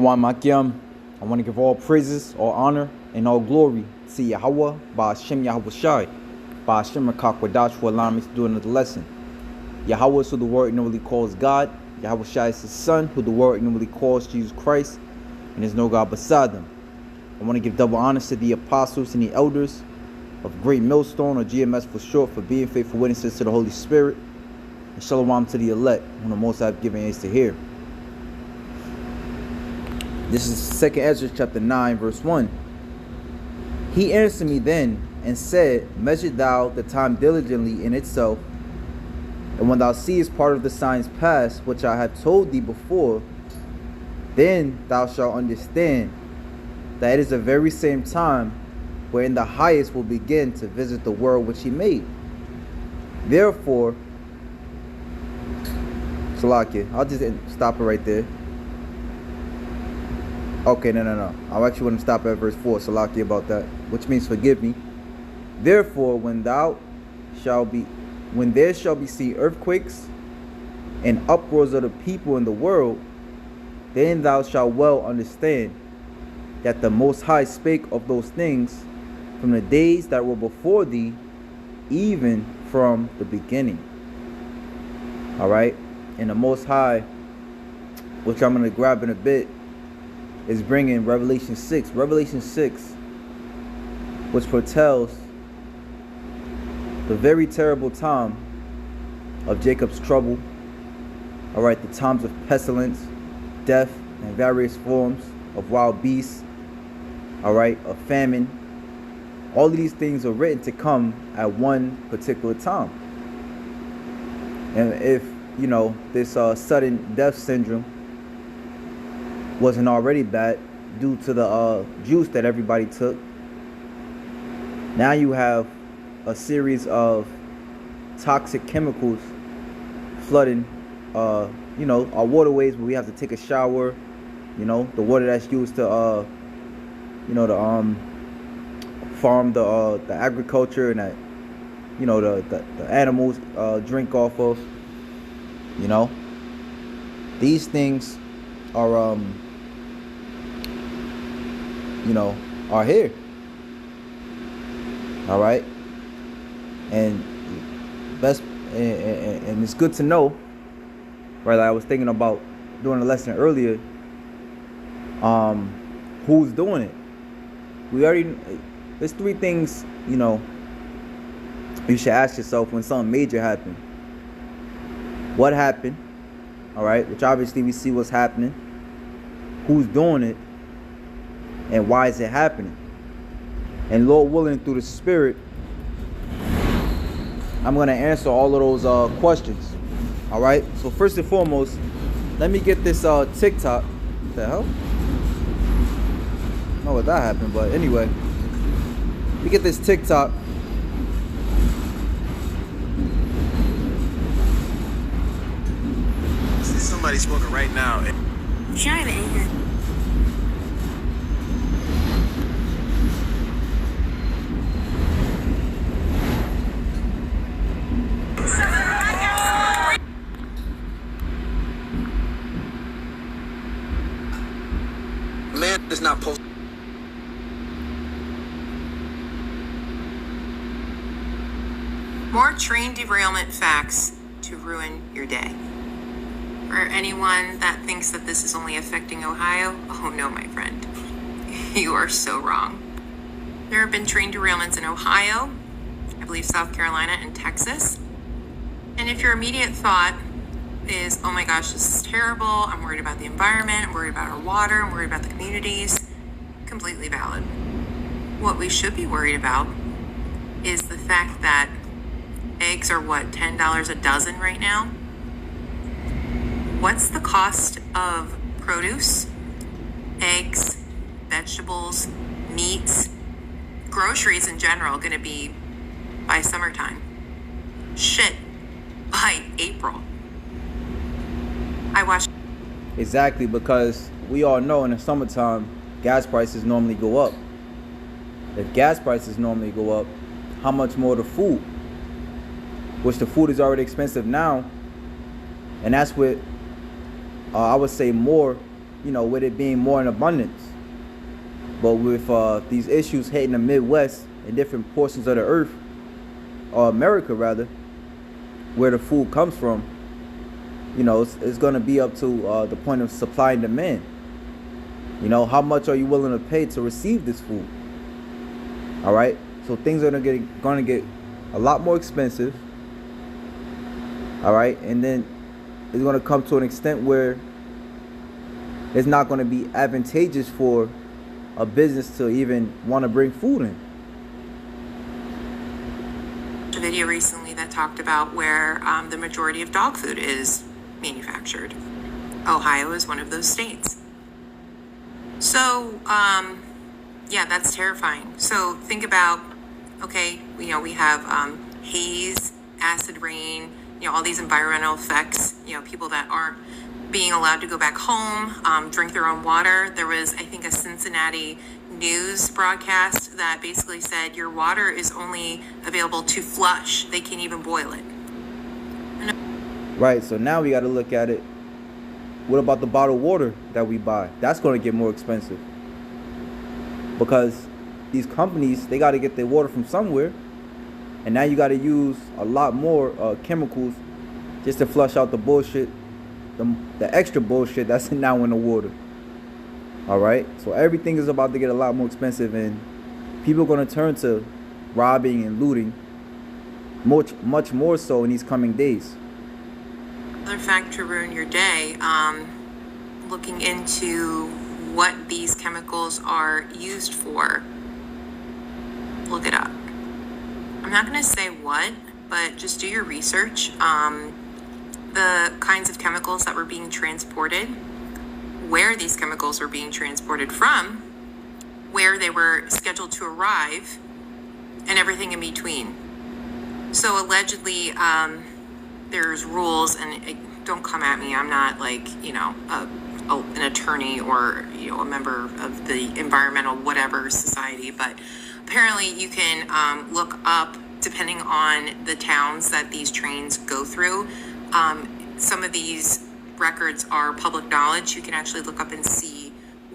Makiam, I want to give all praises, all honor, and all glory to Yahweh, Ba'ashem Yahweh Shai, Ba'ashem Rakakwadash, for allowing me to do another lesson. Yahweh is who the word normally calls God. Yahweh Shai is his son, who the word normally calls Jesus Christ, and there's no God beside them. I want to give double honors to the apostles and the elders of Great Millstone, or GMS for short, for being faithful witnesses to the Holy Spirit, and shalom to the elect, whom the Most High have given ears to hear. This is 2 Ezra chapter 9, verse 1. He answered me then and said, Measure thou the time diligently in itself, and when thou seest part of the signs pass, which I have told thee before, then thou shalt understand that it is the very same time wherein the highest will begin to visit the world which he made. Therefore, Salakia, I'll just stop it right there. Okay, no. I actually want to stop at verse 4, Salaki, about that, which means forgive me. Therefore, when there shall be seen earthquakes and uproars of the people in the world, then thou shalt well understand that the Most High spake of those things from the days that were before thee, even from the beginning. All right, and the Most High, which I'm going to grab in a bit, is bringing Revelation 6, which foretells the very terrible time of Jacob's trouble. All right, the times of pestilence, death, and various forms of wild beasts. All right, of famine. All of these things are written to come at one particular time. And if this sudden death syndrome wasn't already bad due to the juice that everybody took, now you have a series of toxic chemicals flooding our waterways where we have to take a shower, the water that's used to farm the agriculture, and that the animals drink off of. These things are are here. All right, and it's good to know, right? Like I was thinking about doing a lesson earlier. Who's doing it? There's three things you should ask yourself when something major happened. What happened? All right, which obviously we see what's happening. Who's doing it? And why is it happening? And Lord willing, through the Spirit, I'm going to answer all of those questions. All right, so first and foremost, let me get this TikTok. What the hell? I don't know what that happened, but anyway, let me get this TikTok. Somebody's smoking right now. She's not even in here. Man is not post. More train derailment facts to ruin your day. For anyone that thinks that this is only affecting Ohio, oh no, my friend. You are so wrong. There have been train derailments in Ohio, I believe South Carolina, and Texas. And if your immediate thought is, oh my gosh, this is terrible, I'm worried about the environment, I'm worried about our water, I'm worried about the communities, completely valid. What we should be worried about is the fact that eggs are $10 a dozen right now? What's the cost of produce, eggs, vegetables, meats, groceries in general going to be by summertime? Shit, by April. I watched. Exactly, because we all know in the summertime, gas prices normally go up. If gas prices normally go up, how much more the food? Which the food is already expensive now. And that's what I would say more with it being more in abundance. But with these issues hitting the Midwest and different portions of the earth, or America rather, where the food comes from, it's going to be up to the point of supply and demand. How much are you willing to pay to receive this food? All right, so things are going to get a lot more expensive. All right, and then it's going to come to an extent where it's not going to be advantageous for a business to even want to bring food in. A video recently that talked about where the majority of dog food is manufactured. Ohio is one of those states. So, yeah, that's terrifying. So think about, okay, we have haze, acid rain, all these environmental effects, people that aren't being allowed to go back home, drink their own water. There was, I think, a Cincinnati news broadcast that basically said your water is only available to flush. They can't even boil it. Right, so now we got to look at it. What about the bottled water that we buy? That's going to get more expensive. Because these companies, they got to get their water from somewhere. And now you got to use a lot more chemicals just to flush out the bullshit, the extra bullshit that's now in the water. All right, so everything is about to get a lot more expensive, and people are going to turn to robbing and looting much more so in these coming days. Another fact to ruin your day, looking into what these chemicals are used for. Look it up. I'm not going to say what, but just do your research. The kinds of chemicals that were being transported, where these chemicals were being transported from, where they were scheduled to arrive, and everything in between. So allegedly, there's rules, and don't come at me. I'm not like, an attorney or, a member of the environmental whatever society, but apparently you can look up, depending on the towns that these trains go through. Some of these records are public knowledge. You can actually look up and see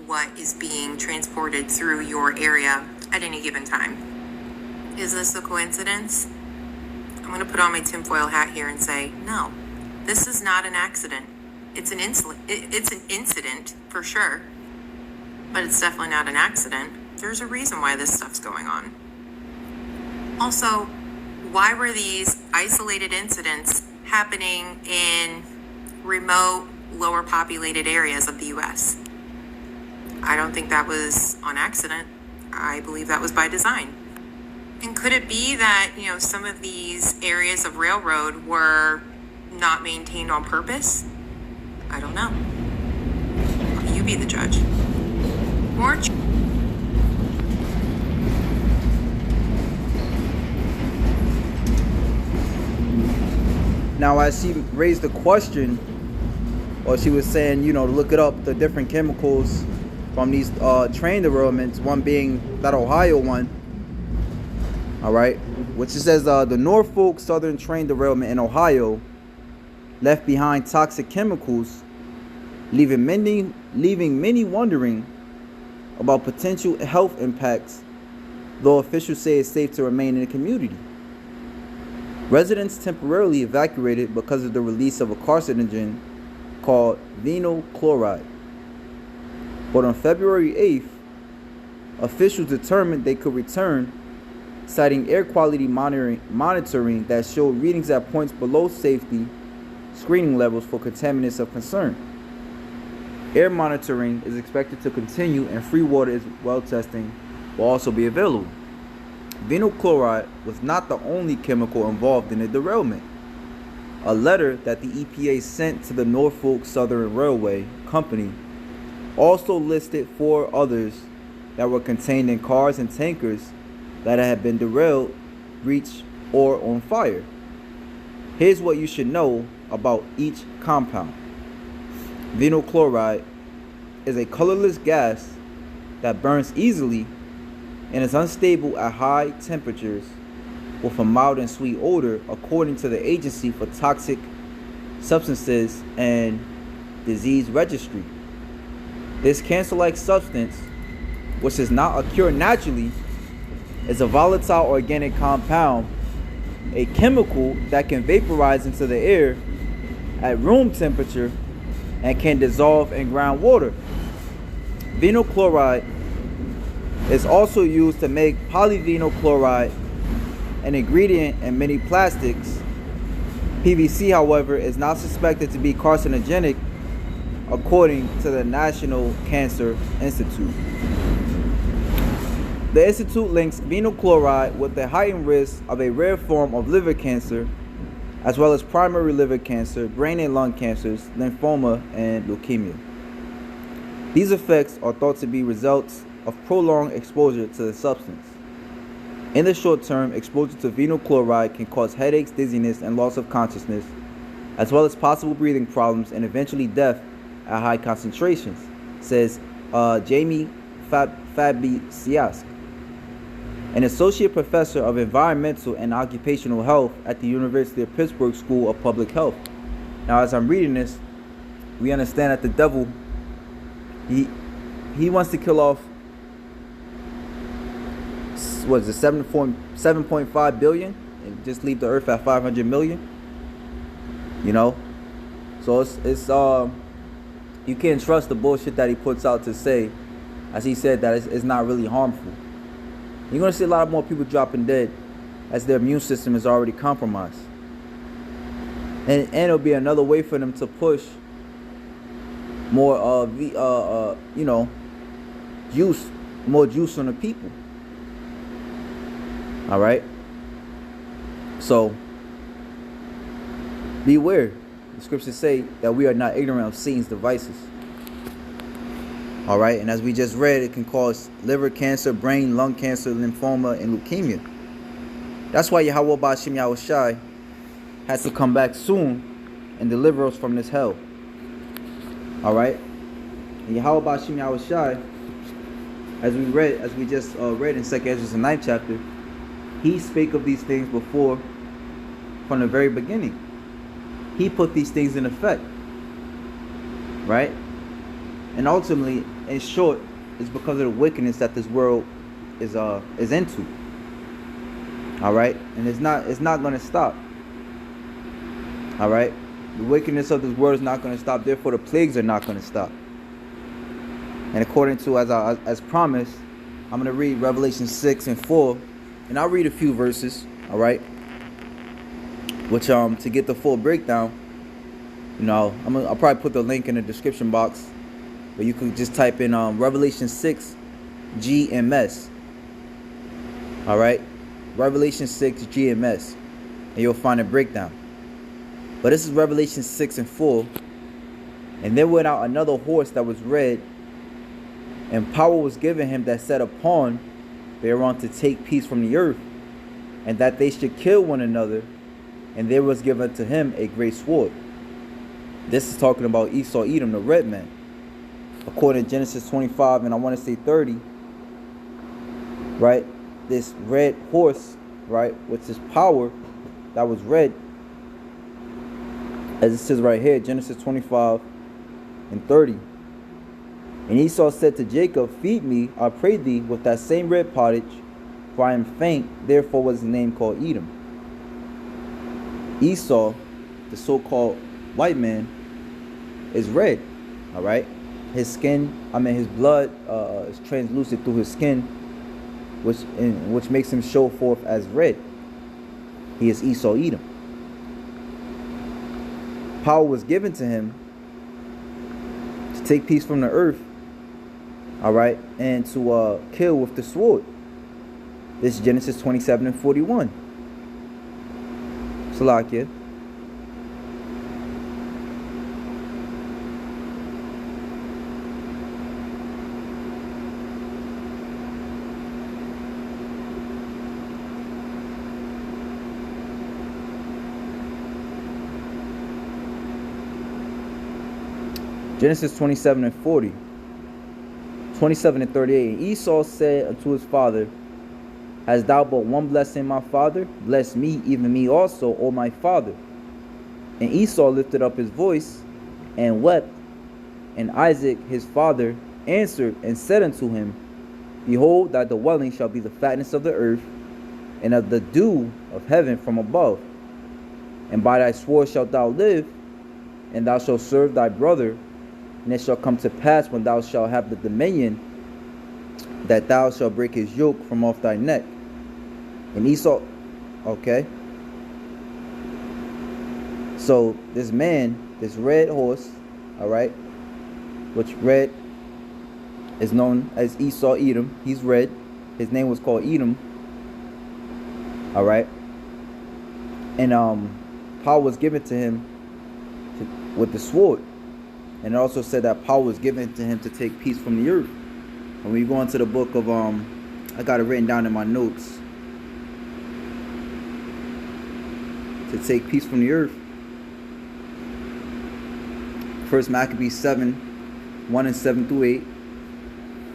what is being transported through your area at any given time. Is this a coincidence? I'm going to put on my tinfoil hat here and say, no, this is not an accident. It's an incident for sure, but it's definitely not an accident. There's a reason why this stuff's going on. Also, why were these isolated incidents happening in remote, lower populated areas of the U.S.? I don't think that was on accident. I believe that was by design. And could it be that, some of these areas of railroad were not maintained on purpose? I don't know. You be the judge. More. Now, as she raised the question, or she was saying, to look it up, the different chemicals from these train derailments, one being that Ohio one, all right, which it says the Norfolk Southern train derailment in Ohio left behind toxic chemicals, leaving many wondering about potential health impacts, though officials say it's safe to remain in the community. Residents temporarily evacuated because of the release of a carcinogen called vinyl chloride. But on February 8th, officials determined they could return, citing air quality monitoring that showed readings at points below safety screening levels for contaminants of concern. Air monitoring is expected to continue, and free water well testing will also be available. Vinyl chloride was not the only chemical involved in the derailment. A letter that the EPA sent to the Norfolk Southern Railway Company also listed 4 others that were contained in cars and tankers that had been derailed, breached, or on fire. Here's what you should know about each compound. Vinyl chloride is a colorless gas that burns easily and is unstable at high temperatures with a mild and sweet odor, according to the Agency for Toxic Substances and Disease Registry. This cancer-like substance, which does not occur naturally, is a volatile organic compound, a chemical that can vaporize into the air at room temperature and can dissolve in groundwater. Vinyl chloride is also used to make polyvinyl chloride, an ingredient in many plastics. PVC, however, is not suspected to be carcinogenic according to the National Cancer Institute. The Institute links vinyl chloride with the heightened risk of a rare form of liver cancer, as well as primary liver cancer, brain and lung cancers, lymphoma, and leukemia. These effects are thought to be results of prolonged exposure to the substance. In the short term, exposure to vinyl chloride can cause headaches, dizziness, and loss of consciousness, as well as possible breathing problems and eventually death at high concentrations, says Jamie Fabriciask, an associate professor of environmental and occupational health at the University of Pittsburgh School of Public Health. Now, as I'm reading this, we understand that the devil, he wants to kill off, what is it, 7.5 billion and just leave the earth at 500 million. You know, so it's you can't trust the bullshit that he puts out to say, as he said, that it's not really harmful. You're going to see a lot more people dropping dead as their immune system is already compromised. And it'll be another way for them to push more more juice on the people. All right? So beware. The scriptures say that we are not ignorant of Satan's devices. All right, and as we just read, it can cause liver cancer, brain, lung cancer, lymphoma, and leukemia. That's why Yahweh Ba'ashem Yahushai has to come back soon and deliver us from this hell. All right, and Yahweh Ba'ashem Yahushai, as we just read in 2nd Ezra, the 9th chapter, he spake of these things before, from the very beginning. He put these things in effect, right? And ultimately, in short, it's because of the wickedness that this world is into. All right, and it's not going to stop. All right, the wickedness of this world is not going to stop. Therefore, the plagues are not going to stop. And according to as promised, I'm going to read Revelation 6 and 4, and I'll read a few verses. All right, which to get the full breakdown, I'll probably put the link in the description box. But you could just type in Revelation 6 GMS. All right, Revelation 6 GMS, and you'll find a breakdown. But this is Revelation 6 and 4. And there went out another horse that was red, and power was given him that sat upon thereon to take peace from the earth, and that they should kill one another. And there was given to him a great sword. This is talking about Esau, Edom, the red man. According to Genesis 25, and I want to say 30, right? This red horse, right, with this power that was red, as it says right here, Genesis 25 and 30. And Esau said to Jacob, feed me, I pray thee, with that same red pottage, for I am faint. Therefore was his name called Edom. Esau, the so-called white man, is red, all right? His skin, his blood is translucent through his skin, which makes him show forth as red. He is Esau, Edom. Power was given to him to take peace from the earth, all right, and to kill with the sword. This is Genesis 27 and 41. Salakia. Genesis 27 and 40. 27 and 38. And Esau said unto his father, hast thou but one blessing, my father? Bless me, even me also, O my father. And Esau lifted up his voice and wept And Isaac his father answered and said unto him, Behold, thy dwelling shall be the fatness of the earth, and of the dew of heaven from above. And by thy sword shalt thou live, and thou shalt serve thy brother. And it shall come to pass, when thou shalt have the dominion, that thou shalt break his yoke from off thy neck. And Esau, okay. So this man, this red horse, all right, which red is known as Esau Edom. He's red. His name was called Edom. All right. And power was given to him with the sword. And it also said that power was given to him to take peace from the earth. And when you go into the book of I got it written down in my notes. To take peace from the earth. First Maccabees 7, 1 and 7 through 8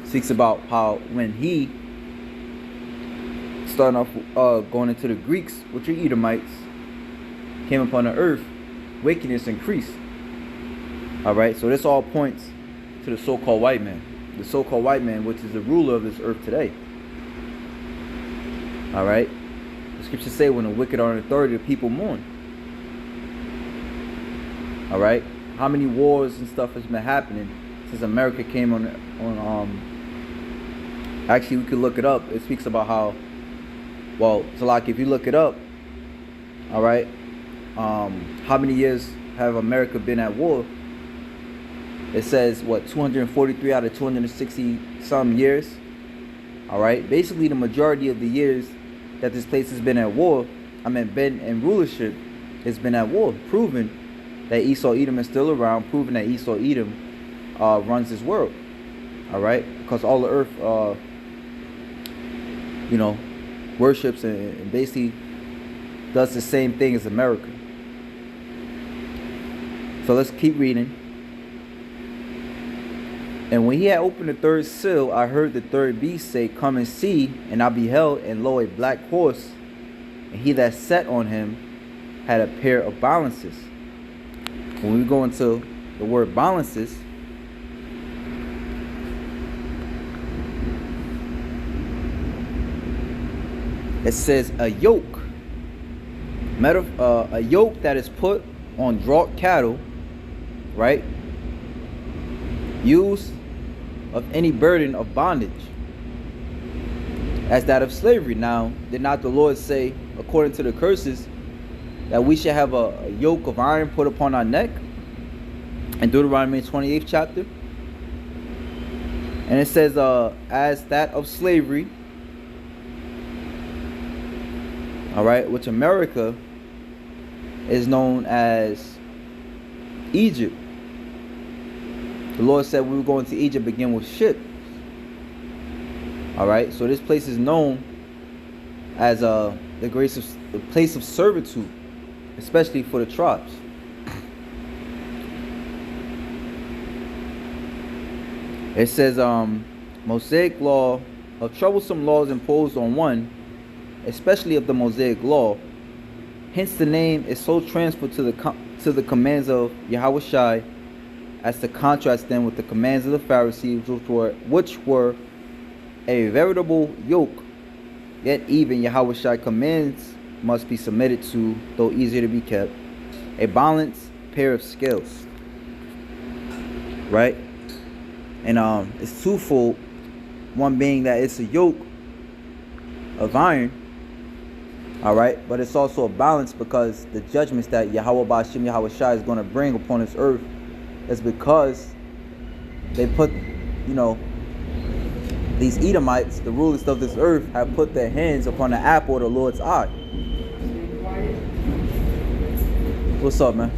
speaks about how when he starting off going into the Greeks, which are Edomites, came upon the earth, wickedness increased. Alright, so this all points to the so-called white man. The so-called white man, which is the ruler of this earth today. Alright? The scriptures say when the wicked are in authority, the people mourn. Alright? How many wars and stuff has been happening since America came on actually we could look it up. It speaks about how, well, so like if you look it up, alright, how many years have America been at war? It says what, 243 out of 260 some years. Alright, basically the majority of the years that this place has been at war, been in rulership, has been at war, proving that Esau Edom is still around, proving that Esau Edom runs this world. Alright, because all the earth worships and basically does the same thing as America. So let's keep reading. And when he had opened the third seal, I heard the third beast say, Come and see. And I beheld, and lo, a black horse, and he that sat on him had a pair of balances. When we go into the word balances, it says a yoke. A yoke that is put on draught cattle, right? Used of any burden of bondage, as that of slavery. Now, did not the Lord say, according to the curses, that we should have a yoke of iron put upon our neck in Deuteronomy 28th chapter? And it says, as that of slavery, all right, which America is known as Egypt. The Lord said we were going to Egypt begin with ships. All right, so this place is known as the place of servitude, especially for the tribes. It says Mosaic law of troublesome laws imposed on one, especially of the Mosaic law. Hence the name is so transferred to the commands of Yahushua, as to contrast them with the commands of the Pharisees, which were a veritable yoke. Yet even Yahushua commands must be submitted to, though easier to be kept, a balanced pair of scales. Right? And it's twofold. One being that it's a yoke of iron. Alright, but it's also a balance, because the judgments that Yahweh Ba'ashem Yahushua is going to bring upon this earth is because they put, these Edomites, the rulers of this earth, have put their hands upon the apple of the Lord's eye. What's up, man?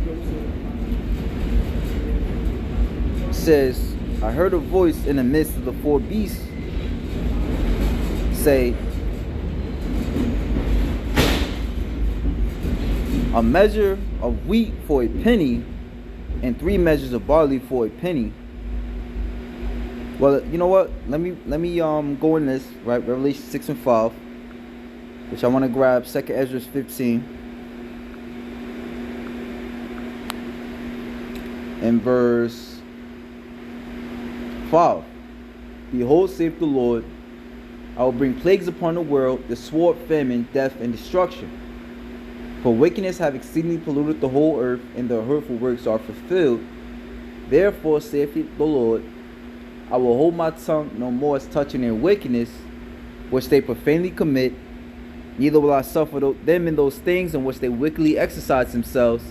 It says, I heard a voice in the midst of the four beasts say, a measure of wheat for a penny, and 3 measures of barley for a penny. Well, you know what? Let me go in this, right? Revelation 6 and 5, which I want to grab 2 Ezra 15 and verse 5. Behold, saith the Lord, I will bring plagues upon the world, the sword, famine, death, and destruction. For wickedness have exceedingly polluted the whole earth, and the hurtful works are fulfilled. Therefore saith the Lord, I will hold my tongue no more as touching their wickedness, which they profanely commit, neither will I suffer them in those things in which they wickedly exercise themselves.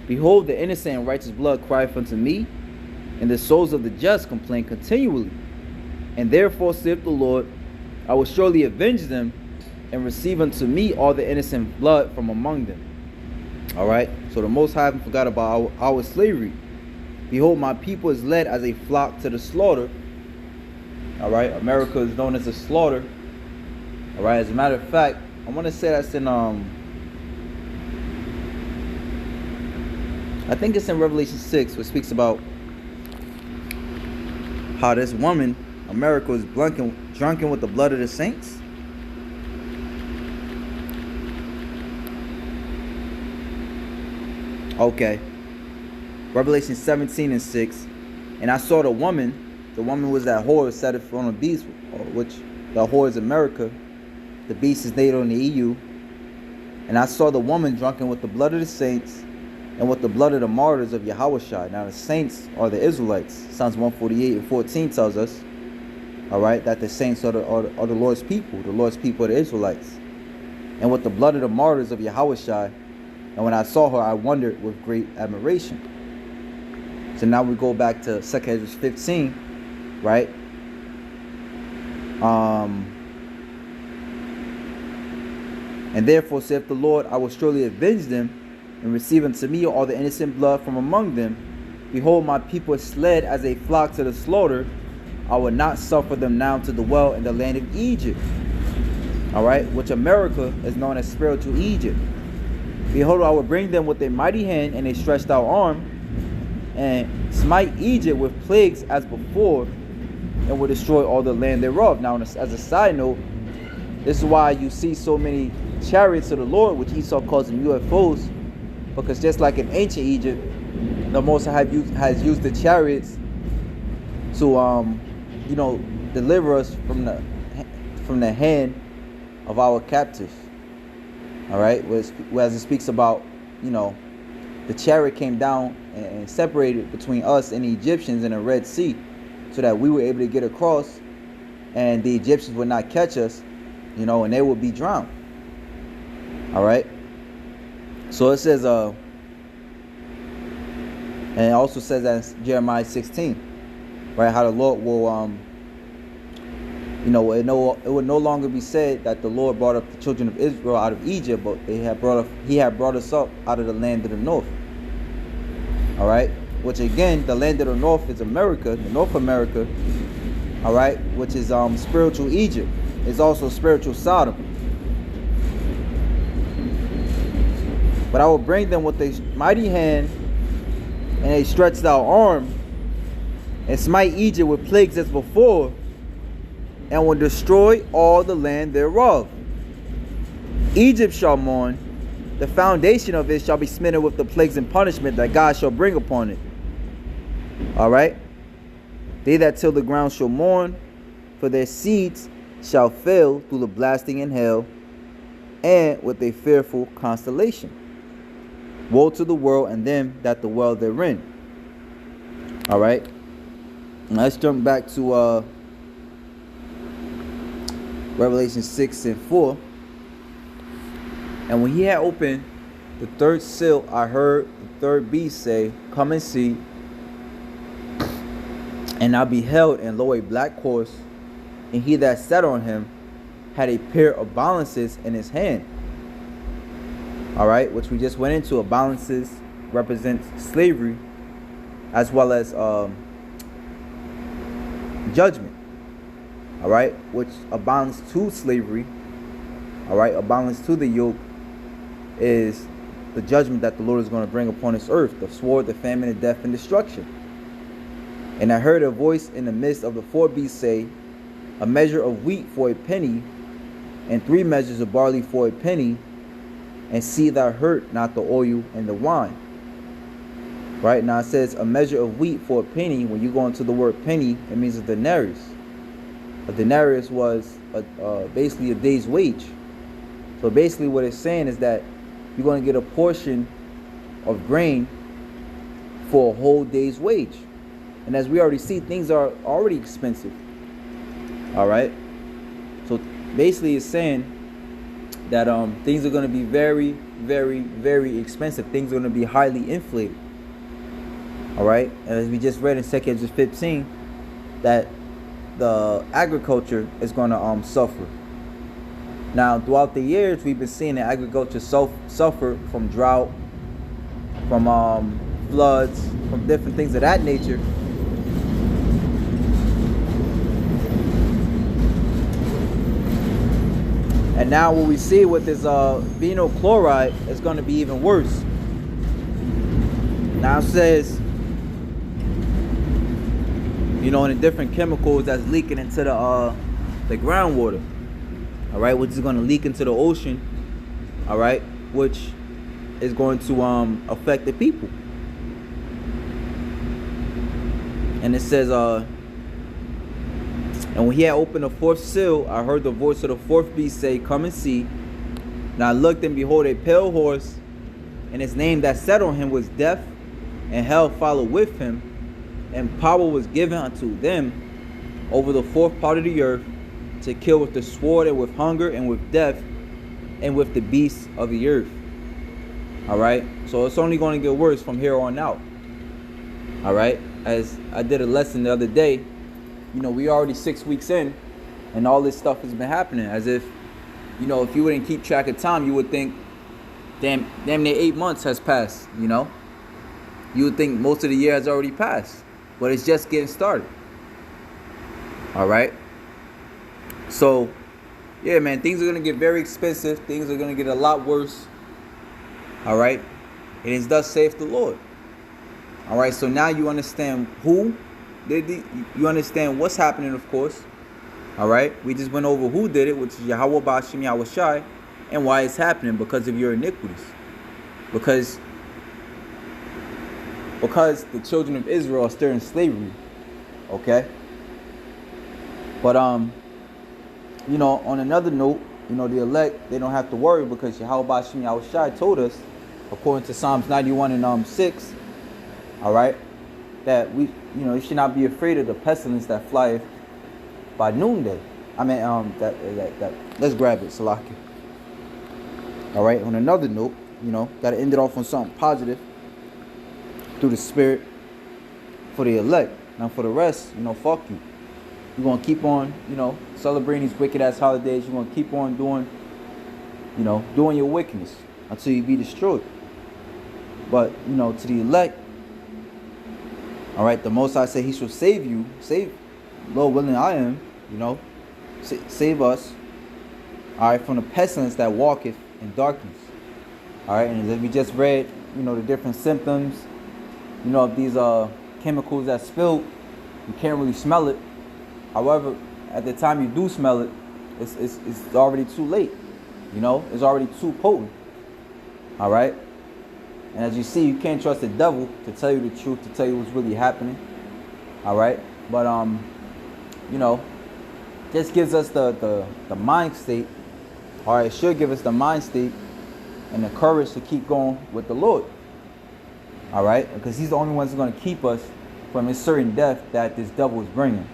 Behold, the innocent and righteous blood crieth unto me, and the souls of the just complain continually. And therefore saith the Lord, I will surely avenge them, and receive unto me all the innocent blood from among them. Alright, so the Most High haven't forgot about our slavery. Behold, my people is led as a flock to the slaughter. Alright, America is known as a slaughter. Alright, as a matter of fact, I want to say that's in I think it's in Revelation 6, which speaks about how this woman, America, is drunken with the blood of the saints. Okay. Revelation 17 and 6. And I saw the woman was that whore set it on a beast, which the whore is America. The beast is NATO in the EU. And I saw the woman drunken with the blood of the saints and with the blood of the martyrs of Yahushua. Now the saints are the Israelites. Psalms 148 and 14 tells us, alright, that the saints are the Lord's people. The Lord's people are the Israelites. And with the blood of the martyrs of Yahushua. And when I saw her, I wondered with great admiration. So now we go back to 2 Ezra 15, right? And therefore saith the Lord, I will surely avenge them, and receive unto me all the innocent blood from among them. Behold, my people is led as a flock to the slaughter. I will not suffer them now to dwell in the land of Egypt. Alright, which America is known as spiritual Egypt. Behold, I will bring them with a mighty hand and a stretched out arm, and smite Egypt with plagues as before, and will destroy all the land thereof. Now, as a side note, this is why you see so many chariots of the Lord, which Esau calls them UFOs, because just like in ancient Egypt, the Most High has used the chariots to, deliver us from the hand of our captives. All right, whereas it speaks about, the chariot came down and separated between us and the Egyptians in the Red Sea, so that we were able to get across, and the Egyptians would not catch us, and they would be drowned. All right. So it says, and it also says that in Jeremiah 16, right, how the Lord will, it would no longer be said that the Lord brought up the children of Israel out of Egypt, but He had brought us up out of the land of the north. All right, which again, the land of the north is America, the North America. All right, which is spiritual Egypt. It's also spiritual Sodom. But I will bring them with a mighty hand and a stretched out arm, and smite Egypt with plagues as before, and will destroy all the land thereof. Egypt shall mourn, the foundation of it shall be smitten with the plagues and punishment that God shall bring upon it. Alright? They that till the ground shall mourn, for their seeds shall fail through the blasting in hell, and with a fearful constellation. Woe to the world and them that dwell therein. Alright? Let's jump back to Revelation 6 and 4. And when he had opened the third seal, I heard the third beast say, Come and see. And I beheld, and lo, a black horse, and he that sat on him had a pair of balances in his hand. Alright, which we just went into. A balances represents slavery, as well as judgment. Alright, which a balance to slavery, alright, a balance to the yoke, is the judgment that the Lord is going to bring upon this earth, the sword, the famine, the death, and destruction. And I heard a voice in the midst of the four beasts say, A measure of wheat for a penny, and 3 measures of barley for a penny, and see thou hurt not the oil and the wine. Right now it says a measure of wheat for a penny. When you go into the word penny, it means a denarius. A denarius was basically a day's wage. So basically what it's saying is that you're going to get a portion of grain for a whole day's wage. And as we already see, things are already expensive. All right. So basically it's saying that things are going to be very, very, very expensive. Things are going to be highly inflated. All right. And as we just read in 2 Kings 15, that the agriculture is going to suffer. Now, throughout the years, we've been seeing the agriculture suffer from drought, from floods, from different things of that nature. And now what we see with this vinyl chloride is going to be even worse. Now it says, in the different chemicals that's leaking into the groundwater. All right, which is going to leak into the ocean. All right, which is going to affect the people. And it says, and when he had opened the fourth seal, I heard the voice of the fourth beast say, "Come and see." And I looked, and behold, a pale horse, and his name that sat on him was Death, and hell followed with him, and power was given unto them over the fourth part of the earth, to kill with the sword, and with hunger, and with death, and with the beasts of the earth. All right, so it's only going to get worse from here on out. All right, as I did a lesson the other day, we already 6 weeks in, and all this stuff has been happening. As if, if you wouldn't keep track of time, you would think, damn near 8 months has passed. You would think most of the year has already passed, but it's just getting started. All right. So, yeah, man, things are going to get very expensive. Things are going to get a lot worse. All right. And it's thus saith the Lord. All right. So now you understand who did it. You understand what's happening, of course. All right. We just went over who did it, which is Yahweh Ba'Shem Yahweh Shai, and why it's happening, because of your iniquities. Because the children of Israel are still in slavery. Okay. But on another note, the elect, they don't have to worry, because Yahweh Ba'Shem Yahweh Shai told us, according to Psalms 91 and 6, all right, that we, you should not be afraid of the pestilence that flieth by noonday. I mean, that let's grab it, Salaki. All right. On another note, got to end it off on something positive through the Spirit for the elect. Now for the rest, fuck you. You're going to keep on, celebrating these wicked ass holidays. You're going to keep on doing your wickedness until you be destroyed. But, to the elect, all right, the Most High said he shall save you. Save, Lord willing, I am, save us, all right, from the pestilence that walketh in darkness. All right, and as we just read, the different symptoms, of these chemicals that spilled, you can't really smell it. However, at the time you do smell it, it's already too late. It's already too potent. All right. And as you see, you can't trust the devil to tell you the truth, to tell you what's really happening. All right. But just gives us the mind state. All right, it should give us the mind state and the courage to keep going with the Lord. All right, because he's the only one who's going to keep us from this certain death that this devil is bringing.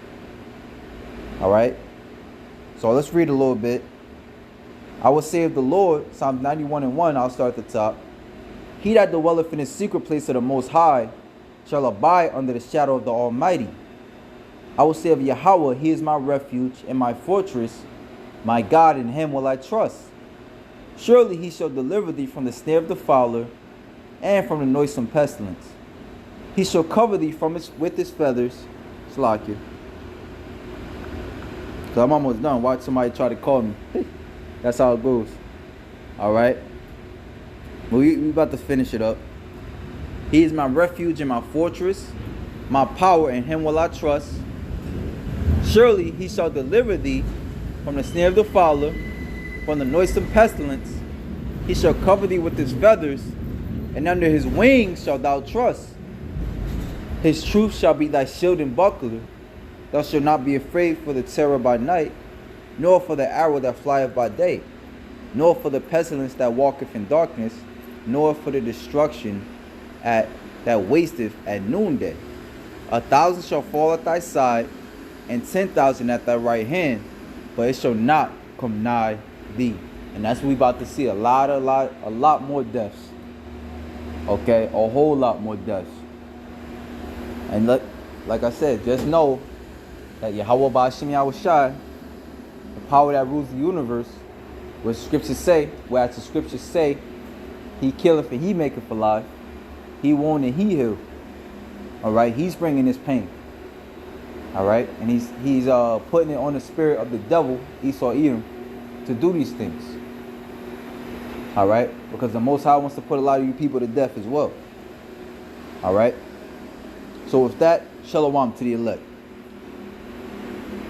All right, so let's read a little bit. I will say of the Lord, Psalm 91 and 1, I'll start at the top. He that dwelleth in the secret place of the Most High shall abide under the shadow of the Almighty. I will say of Yahweh, he is my refuge and my fortress, my God, in him will I trust. Surely he shall deliver thee from the snare of the fowler and from the noisome pestilence. He shall cover thee with his feathers. Slack you. So I'm almost done. Watch somebody try to call me. That's how it goes. All right. We about to finish it up. He is my refuge and my fortress, my power, in him will I trust. Surely he shall deliver thee from the snare of the fowler, from the noisome pestilence. He shall cover thee with his feathers, and under his wings shalt thou trust. His truth shall be thy shield and buckler. Thou shalt not be afraid for the terror by night, nor for the arrow that flieth by day, nor for the pestilence that walketh in darkness, nor for the destruction that wasteth at noonday. 1,000 shall fall at thy side, and 10,000 at thy right hand, but it shall not come nigh thee. And that's what we about to see. A lot more deaths. Okay, a whole lot more deaths. And like I said, just know that Yahweh Ba'ashim Yahushai, the power that rules the universe, what scriptures say, whereas the scriptures say, he killeth and he maketh alive, he wound and he healed. Alright, he's bringing this pain. Alright, and he's putting it on the spirit of the devil, Esau Edom, to do these things. Alright, because the Most High wants to put a lot of you people to death as well. Alright, so with that, shalom to the elect.